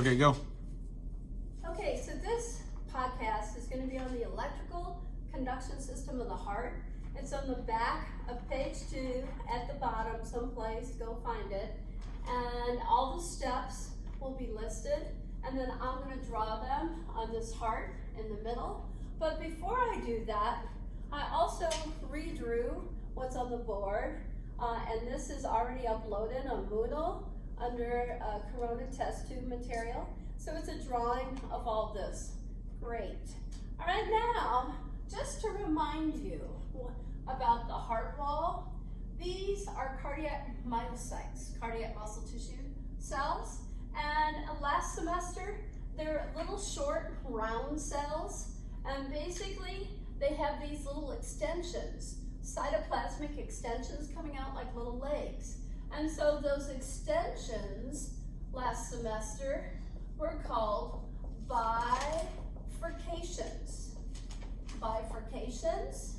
Okay, go. Okay, so this podcast is going to be on the electrical conduction system of the heart. It's on the back of page 2 at the bottom someplace, go find it. And all the steps will be listed, and then I'm going to draw them on this heart in the middle. But before I do that, I also redrew what's on the board, and this is already uploaded on Moodle under Corona test tube material. So it's a drawing of all this. Great. All right, now, just to remind you about the heart wall, these are cardiac myocytes, cardiac muscle tissue cells. And last semester, they're little short round cells. And basically, they have these little extensions, cytoplasmic extensions coming out like little legs. And so those extensions last semester were called bifurcations. Bifurcations.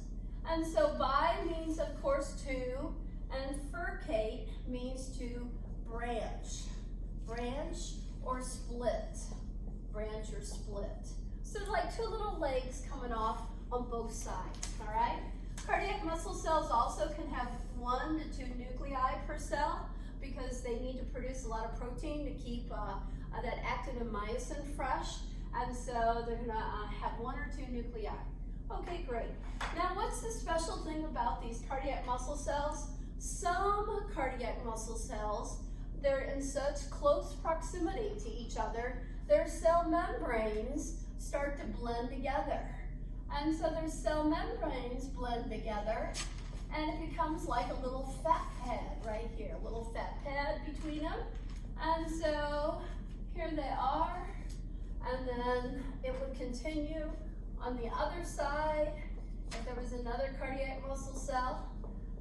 And so bi means, of course, two, and furcate means to branch. Branch or split. Branch or split. So like two little legs coming off on both sides, all right? Cardiac muscle cells also can have 1 to 2 nuclei per cell because they need to produce a lot of protein to keep that actin and myosin fresh. And so they're gonna have 1 or 2 nuclei. Okay, great. Now what's the special thing about these cardiac muscle cells? Some cardiac muscle cells, they're in such close proximity to each other, their cell membranes start to blend together. And so their cell membranes blend together, and it becomes like a little fat pad right here, a little fat pad between them. And so here they are, and then it would continue on the other side if there was another cardiac muscle cell.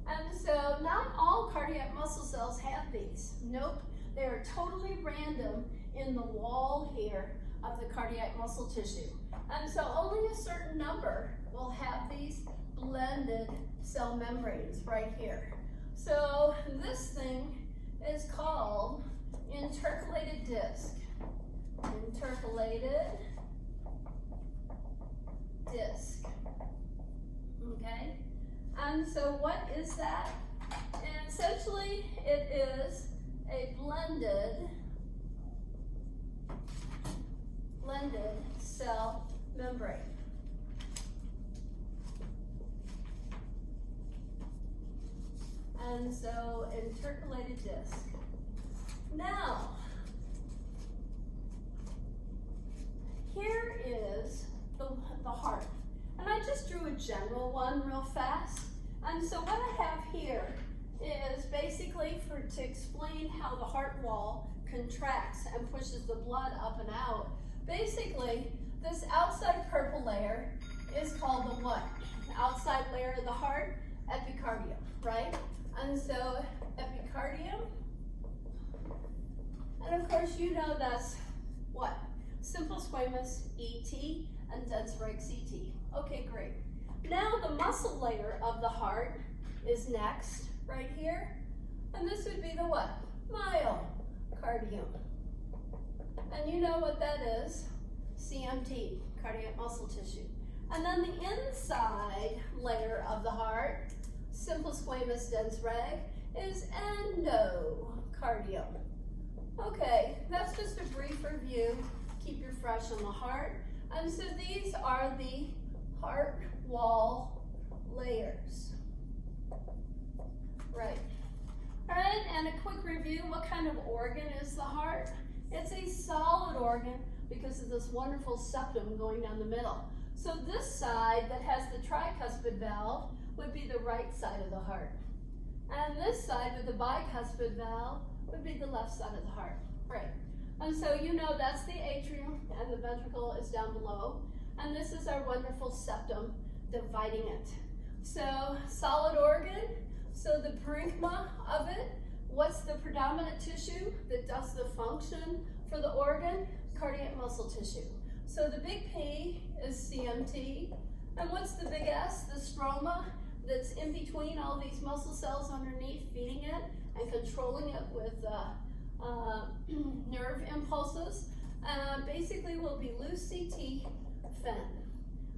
And so not all cardiac muscle cells have these. Nope, they are totally random in the wall here of the cardiac muscle tissue. And so only a certain number will have these blended cell membranes right here. So this thing is called intercalated disc. Intercalated disc. Okay? And so what is that? And essentially it is a blended cell membrane. And so intercalated disc. Now, here is the heart. And I just drew a general one real fast. And so what I have here is basically to explain how the heart wall contracts and pushes the blood up and out. Basically, this outside purple layer is called the what? The outside layer of the heart, epicardium, right? And so epicardium, and of course you know that's what? Simple squamous ET and dense reg CT. Okay, great. Now the muscle layer of the heart is next, right here. And this would be the what? Myocardium. And you know what that is? CMT, cardiac muscle tissue. And then the inside layer of the heart, simple squamous dense reg, is endocardium. Okay, that's just a brief review. Keep you fresh on the heart. And so these are the heart wall layers. Right. All right, and a quick review. What kind of organ is the heart? It's a solid organ because of this wonderful septum going down the middle. So this side that has the tricuspid valve would be the right side of the heart. And this side with the bicuspid valve would be the left side of the heart. Right. And so you know that's the atrium and the ventricle is down below. And this is our wonderful septum dividing it. So solid organ, so the parenchyma of it, what's the predominant tissue that does the function for the organ? Cardiac muscle tissue. So the big P is CMT. And what's the big S? The stroma that's in between all these muscle cells underneath, feeding it and controlling it with nerve impulses. basically will be loose CT fin,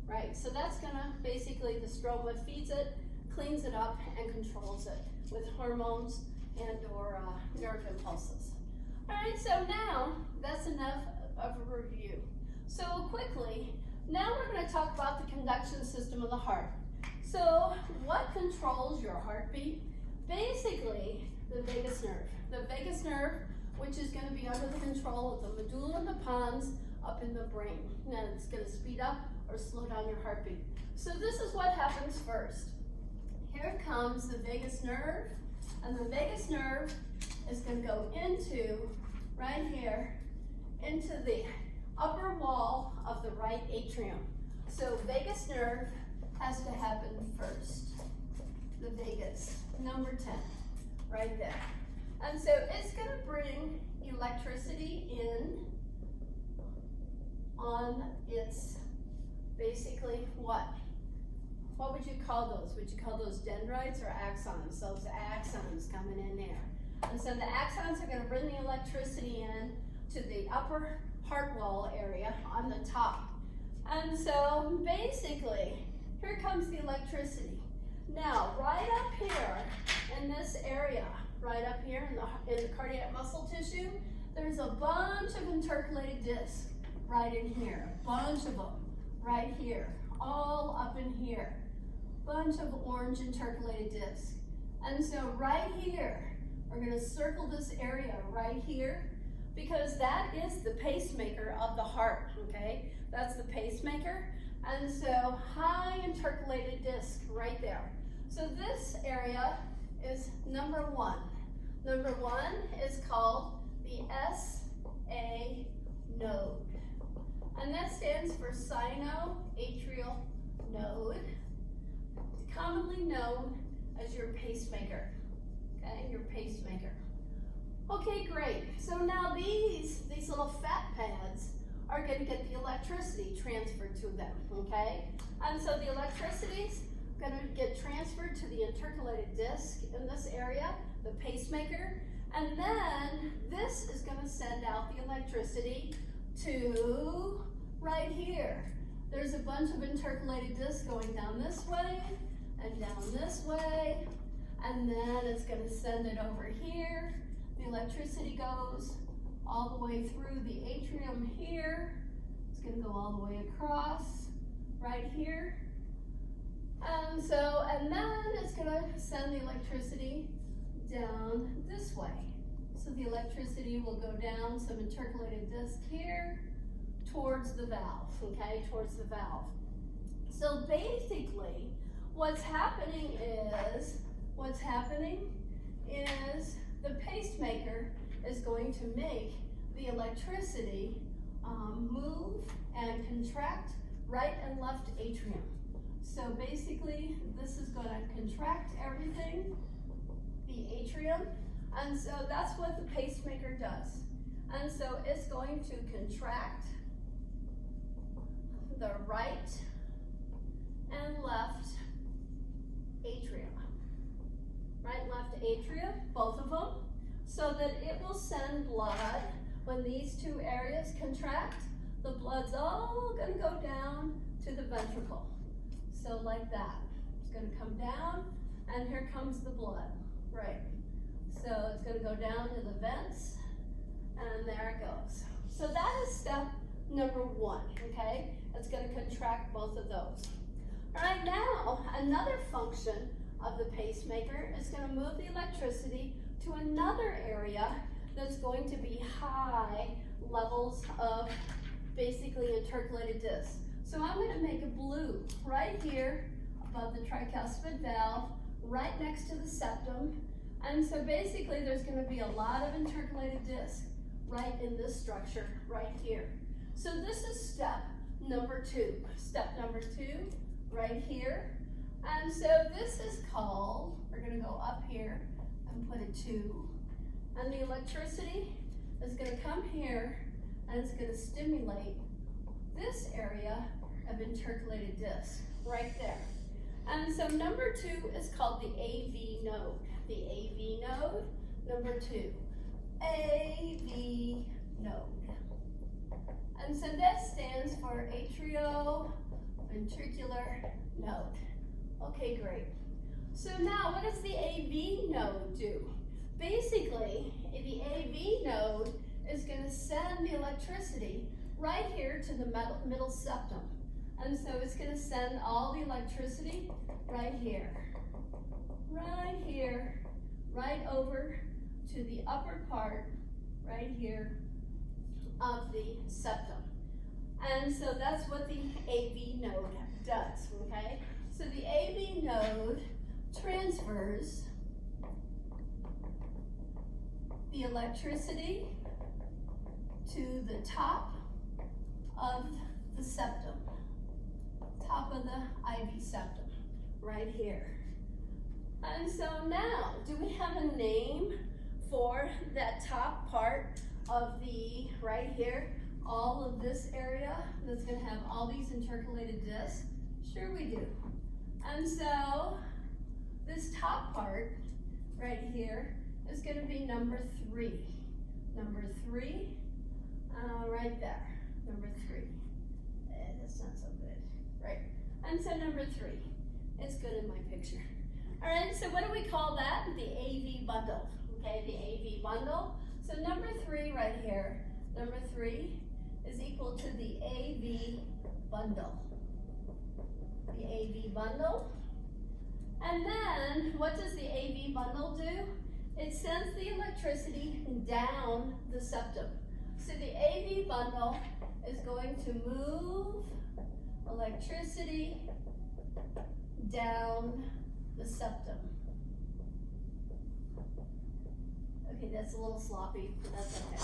right? So that's gonna basically, the stroma feeds it, cleans it up, and controls it with hormones and or nerve impulses. All right, so now that's enough of a review. So quickly, now we're going to talk about the conduction system of the heart. So what controls your heartbeat? Basically, the vagus nerve. The vagus nerve, which is going to be under the control of the medulla and the pons up in the brain. Now it's going to speed up or slow down your heartbeat. So this is what happens first. Here comes the vagus nerve, and the vagus nerve is going to go into, right here, into the upper wall of the right atrium. So vagus nerve has to happen first. The vagus, number 10, right there. And so it's going to bring electricity in on its, basically what? What would you call those? Would you call those dendrites or axons? Those axons coming in there. And so the axons are going to bring the electricity in to the upper heart wall area on the top. And so basically, here comes the electricity. Now, right up here in this area, right up here in the cardiac muscle tissue, there's a bunch of intercalated discs right in here. A bunch of them right here, all up in here. Bunch of orange intercalated discs. And so right here, we're going to circle this area right here because that is the pacemaker of the heart, okay? That's the pacemaker. And so high intercalated disc right there. So this area is number 1. Number 1 is called the SA node. And that stands for sinoatrial node, commonly known as your pacemaker. Okay, your pacemaker. Okay, great. So now these little fat pads are going to get the electricity transferred to them, okay? And so the electricity is going to get transferred to the intercalated disc in this area, the pacemaker, and then this is going to send out the electricity to right here. There's a bunch of intercalated discs going down this way and down this way, and then it's going to send it over here. The electricity goes all the way through the atrium here. It's going to go all the way across right here. And then it's going to send the electricity down this way. So the electricity will go down some intercalated disc here towards the valve, okay, towards the valve. So basically, what's happening is the pacemaker is going to make the electricity move and contract right and left atrium. So basically, this is going to contract everything, the atrium, and so that's what the pacemaker does. And so it's going to contract the right and left atrium. Right and left atrium, both of them, so that it will send blood. When these two areas contract, the blood's all going to go down to the ventricle. So like that. It's going to come down, and here comes the blood. Right. So it's going to go down to the vents, and there it goes. So that is step number 1, okay? It's going to contract both of those. All right, now another function of the pacemaker is going to move the electricity to another area that's going to be high levels of basically intercalated discs. So I'm going to make a blue right here above the tricuspid valve, right next to the septum. And so basically there's going to be a lot of intercalated discs right in this structure right here. So this is step number 2. Step number 2 right here. And so this is called, we're going to go up here and put a 2. And the electricity is going to come here and it's going to stimulate this area of intercalated disc right there. And so number 2 is called the AV node. The AV node, number 2. AV node. And so that stands for atrioventricular node. Okay, great. So now what does the AV node do? Basically, the AV node is going to send the electricity right here to the middle septum. And so it's going to send all the electricity right here, right over to the upper part, right here, of the septum. And so that's what the AV node does, okay? So the AV node transfers the electricity to the top of the septum, top of the IV septum, right here. And so now, do we have a name for that top part of the, right here, all of this area that's going to have all these intercalated discs? Sure we do. And so this top part right here is going to be number 3. Number 3, right there, number 3. That's not so good, right? And so number 3, it's good in my picture. All right, so what do we call that? The AV bundle, okay, the AV bundle. So number 3 right here, number 3 is equal to the AV bundle. The AV bundle. And then what does the AV bundle do? It sends the electricity down the septum. So the AV bundle is going to move electricity down the septum. Okay, that's a little sloppy, but that's okay.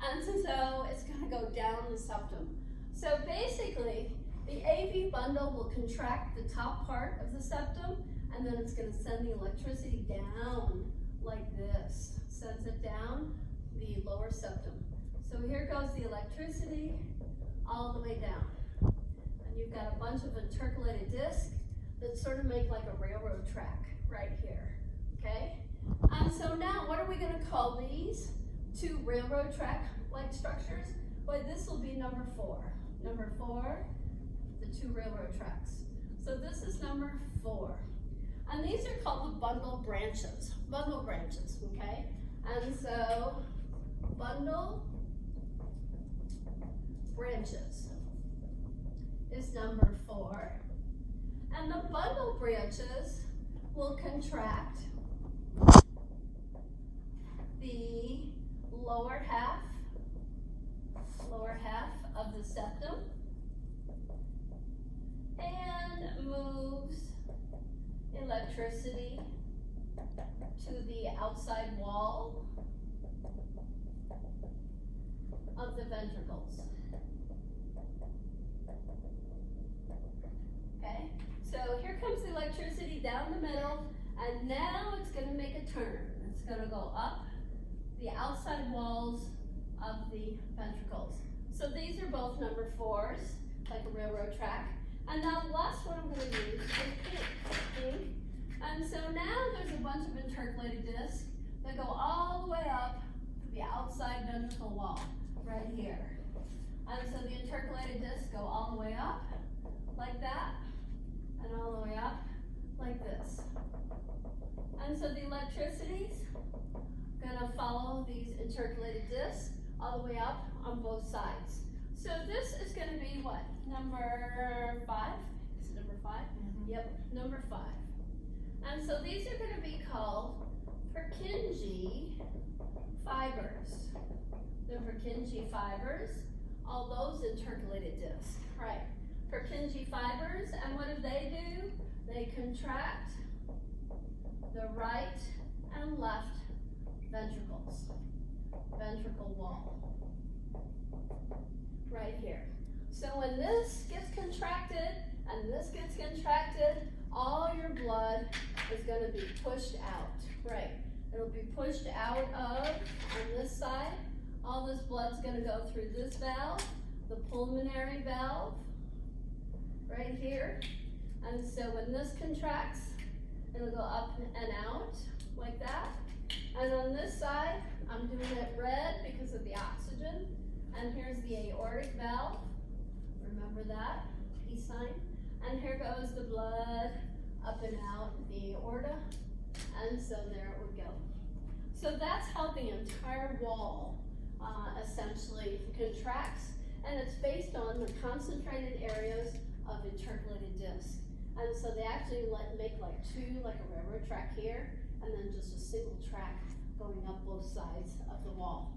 And so it's going to go down the septum. So basically, the AV bundle will contract the top part of the septum, and then it's going to send the electricity down like this. Sends it down the lower septum. So here goes the electricity all the way down. And you've got a bunch of intercalated discs that sort of make like a railroad track right here, okay? And so now what are we going to call these two railroad track-like structures? Well, this will be number 4. Number 4, the 2 railroad tracks. So this is number 4. And these are called the bundle branches, okay? And so bundle branches is number 4. And the bundle branches will contract the lower half of the septum and moves electricity to the outside wall of the ventricles. Okay, so here comes the electricity down the middle, and now it's going to make a turn. It's going to go up the outside walls of the ventricles. So these are both number 4s, like a railroad track. And now the last one I'm going to use is pink. And so now there's a bunch of intercalated discs that go all the way up to the outside ventricle wall, right here. And so the intercalated discs go all the way up, like that, and all the way up, like this. And so the electricity's gonna follow these intercalated discs all the way up on both sides. So this is gonna be what? Number 5? Is it number 5? Mm-hmm. Yep, number 5. And so these are gonna be called Purkinje fibers. The Purkinje fibers, all those intercalated discs, right? Purkinje fibers, and what do? They contract the right and left ventricles, ventricle wall, right here. So when this gets contracted and this gets contracted, all your blood is going to be pushed out, right? It'll be pushed out of, on this side, all this blood's going to go through this valve, the pulmonary valve, right here. And so when this contracts, it'll go up and out like that. And on this side, I'm doing it red because of the oxygen. And here's the aortic valve. Remember that, peace sign. And here goes the blood up and out the aorta. And so there it would go. So that's how the entire wall essentially contracts. And it's based on the concentrated areas of intercalated disc. And so they actually make like two, like a railroad track here, and then just a single track going up both sides of the wall.